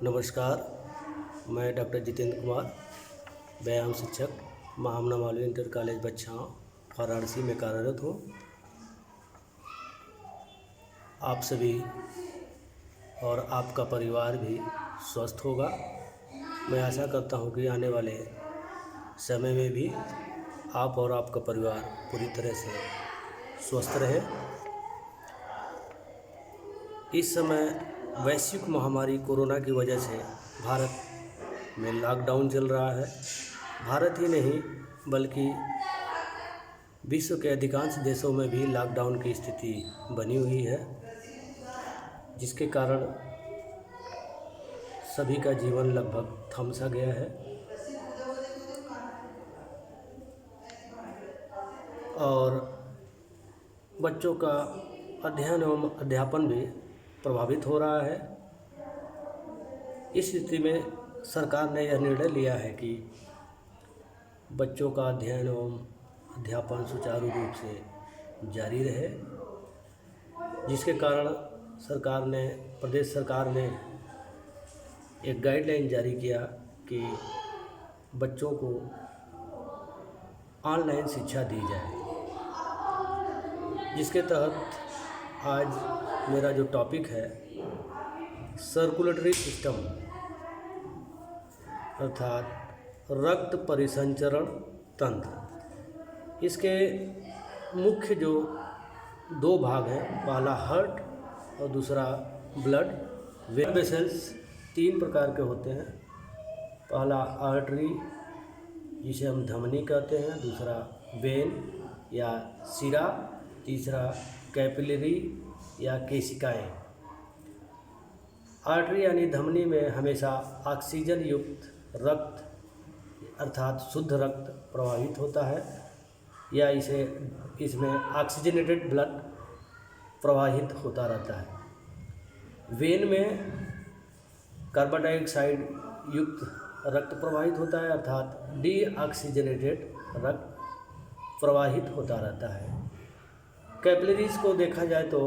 नमस्कार, मैं डॉक्टर जितेंद्र कुमार, व्यायाम शिक्षक, महामना मालवीय इंटर कॉलेज बच्छांव, वाराणसी में कार्यरत हूँ। आप सभी और आपका परिवार भी स्वस्थ होगा। मैं आशा करता हूँ कि आने वाले समय में भी आप और आपका परिवार पूरी तरह से स्वस्थ रहे। इस समय वैश्विक महामारी कोरोना की वजह से भारत में लॉकडाउन चल रहा है। भारत ही नहीं बल्कि विश्व के अधिकांश देशों में भी लॉकडाउन की स्थिति बनी हुई है, जिसके कारण सभी का जीवन लगभग थम सा गया है और बच्चों का अध्ययन एवं अध्यापन भी प्रभावित हो रहा है। इस स्थिति में सरकार ने यह निर्णय लिया है कि बच्चों का अध्ययन एवं अध्यापन सुचारू रूप से जारी रहे, जिसके कारण प्रदेश सरकार ने एक गाइडलाइन जारी किया कि बच्चों को ऑनलाइन शिक्षा दी जाए। जिसके तहत आज मेरा जो टॉपिक है सर्कुलेटरी सिस्टम अर्थात रक्त परिसंचरण तंत्र। इसके मुख्य जो दो भाग हैं, पहला हार्ट और दूसरा ब्लड वेसल्स। तीन प्रकार के होते हैं। पहला आर्टरी जिसे हम धमनी कहते हैं, दूसरा वेन या सिरा, तीसरा कैपिलरी या केशिकाएं। आर्टरी यानी धमनी में हमेशा ऑक्सीजन युक्त रक्त अर्थात शुद्ध रक्त प्रवाहित होता है या इसमें ऑक्सीजनेटेड ब्लड प्रवाहित होता रहता है। वेन में कार्बन डाइऑक्साइड युक्त रक्त प्रवाहित होता है अर्थात डीऑक्सीजनेटेड रक्त प्रवाहित होता रहता है। कैपिलरीज को देखा जाए तो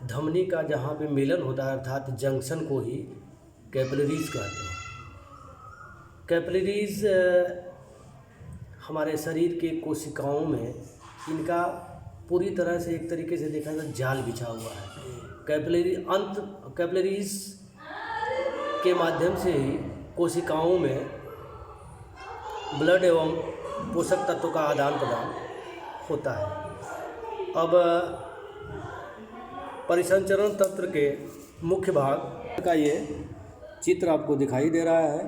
धमनी का जहाँ पे मिलन होता है अर्थात जंक्शन को ही कैपिलरीज कहते हैं। कैपिलरीज हमारे शरीर के कोशिकाओं में इनका पूरी तरह से एक तरीके से देखा जाए जाल बिछा हुआ है। कैपिलरीज के माध्यम से ही कोशिकाओं में ब्लड एवं पोषक तत्वों का आदान प्रदान होता है। अब परिसंचरण तंत्र के मुख्य भाग का ये चित्र आपको दिखाई दे रहा है।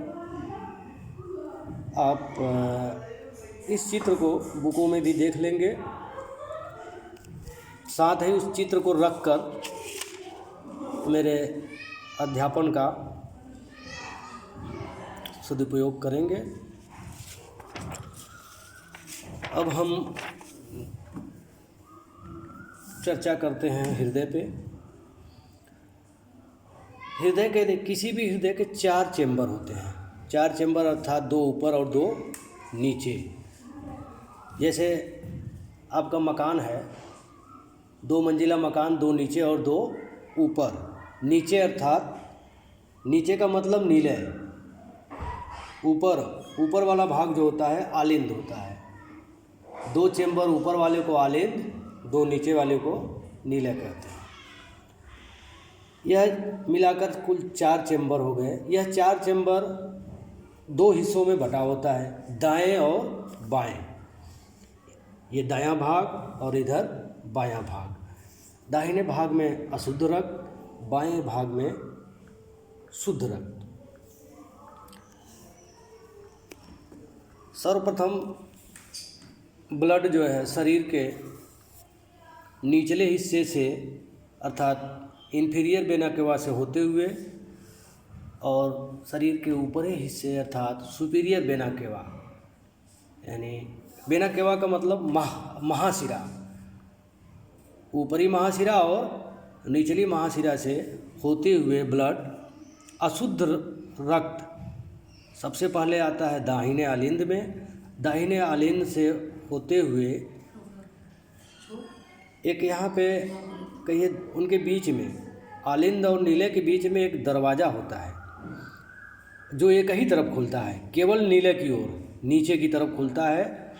आप इस चित्र को बुकों में भी देख लेंगे। साथ ही उस चित्र को रखकर मेरे अध्यापन का सदुपयोग करेंगे। अब हम चर्चा करते हैं हृदय पे। हृदय के किसी भी हृदय के 4 चेंबर होते हैं। 4 चेंबर अर्थात 2 ऊपर और 2 नीचे। जैसे आपका मकान है, 2 मंजिला मकान, 2 नीचे और 2 ऊपर। नीचे अर्थात नीचे का मतलब नीलय। ऊपर वाला भाग जो होता है आलिंद होता है। 2 चेंबर ऊपर वाले को आलिंद, 2 नीचे वाले को नीलय कहते हैं। यह मिलाकर कुल 4 चेंबर हो गए। यह 4 चेंबर 2 हिस्सों में बटा होता है, दाएं और बाएं। ये दायां भाग और इधर बायां भाग। दाहिने भाग में अशुद्ध रक्त, बाएं भाग में शुद्ध रक्त। सर्वप्रथम ब्लड जो है शरीर के निचले हिस्से से अर्थात इंफीरियर वेना केवा से होते हुए और शरीर के ऊपरी हिस्से अर्थात सुपीरियर वेना केवा, यानी वेना केवा का मतलब महाशिरा, ऊपरी महाशिरा और निचली महाशिरा से होते हुए ब्लड अशुद्ध रक्त सबसे पहले आता है दाहिने आलिंद में। दाहिने आलिंद से होते हुए एक यहाँ पे कहिए उनके बीच में आलिंद और नीले के बीच में एक दरवाज़ा होता है जो एक ही तरफ खुलता है, केवल नीले की ओर, नीचे की तरफ खुलता है।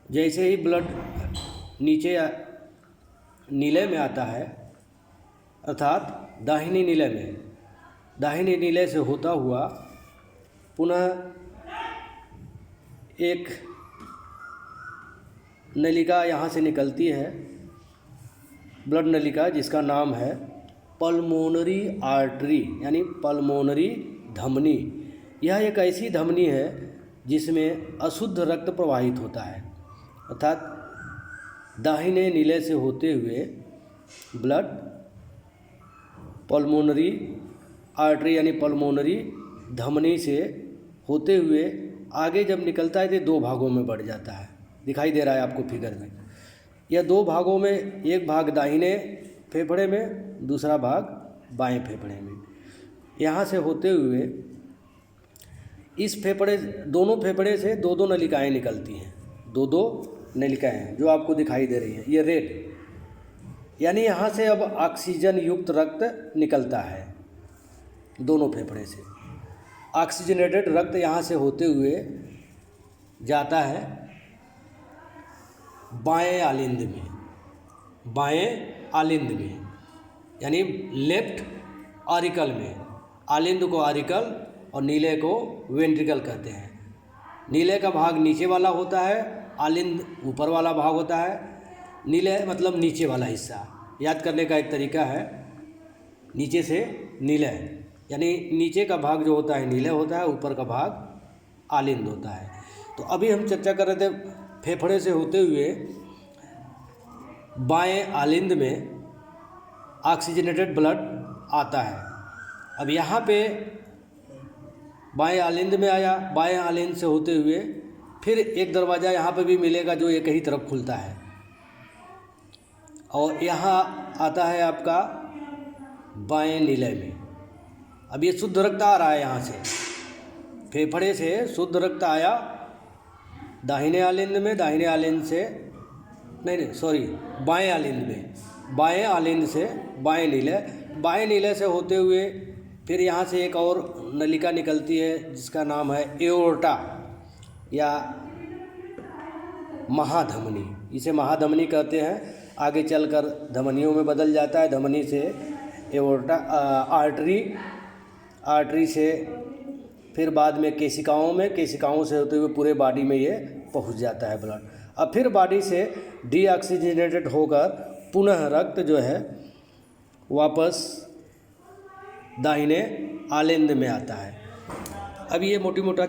जैसे ही ब्लड नीचे नीले में आता है, अर्थात दाहिनी नीले से होता हुआ पुनः एक नलिका यहाँ से निकलती है, ब्लड नलिका, जिसका नाम है पल्मोनरी आर्टरी यानी पल्मोनरी धमनी। यह एक ऐसी धमनी है जिसमें अशुद्ध रक्त प्रवाहित होता है, अर्थात दाहिने नीले से होते हुए ब्लड पल्मोनरी आर्टरी यानी पल्मोनरी धमनी से होते हुए आगे जब निकलता है तो दो भागों में बढ़ जाता है। दिखाई दे रहा है आपको फिगर में। यह दो भागों में, एक भाग दाहिने फेफड़े में, दूसरा भाग बाएं फेफड़े में। यहाँ से होते हुए इस फेफड़े, दोनों फेफड़े से दो दो नलिकाएँ निकलती हैं, दो दो नलिकाएँ हैं जो आपको दिखाई दे रही हैं, ये रेड। यानी यहाँ से अब ऑक्सीजन युक्त रक्त निकलता है दोनों फेफड़े से। ऑक्सीजनेटेड रक्त यहाँ से होते हुए जाता है बाएं आलिंद में यानी लेफ्ट ऑरिकल में। आलिंद को ऑरिकल और नीले को वेंट्रिकल कहते हैं। नीले का भाग नीचे वाला होता है, आलिंद ऊपर वाला भाग होता है। नीले मतलब नीचे वाला हिस्सा। याद करने का एक तरीका है, नीचे से नीले यानी नीचे का भाग जो होता है नीले होता है, ऊपर का भाग आलिंद होता है। तो अभी हम चर्चा कर रहे थे फेफड़े से होते हुए बाएं आलिंद में ऑक्सीजनेटेड ब्लड आता है। अब यहाँ पे बाएं आलिंद में आया, बाएं आलिंद से होते हुए फिर एक दरवाज़ा यहाँ पे भी मिलेगा जो एक ही तरफ खुलता है, और यहाँ आता है आपका बाएं नीले में। अब ये शुद्ध रक्त आ रहा है यहाँ से, फेफड़े से शुद्ध रक्त आया दाहिने आलिंद में, दाहिने आलिंद से बाएं आलिंद में, बाएं आलिंद से बाएं नीले से होते हुए फिर यहाँ से एक और नलिका निकलती है जिसका नाम है एओर्टा या महाधमनी। इसे महाधमनी कहते हैं। आगे चलकर धमनियों में बदल जाता है। धमनी से एओर्टा, आर्टरी से फिर बाद में केशिकाओं से होते हुए पूरे बॉडी में ये पहुंच जाता है ब्लड। अब फिर बॉडी से डीऑक्सीजनेटेड होकर पुनः रक्त जो है वापस दाहिने आलिंद में आता है। अब ये मोटा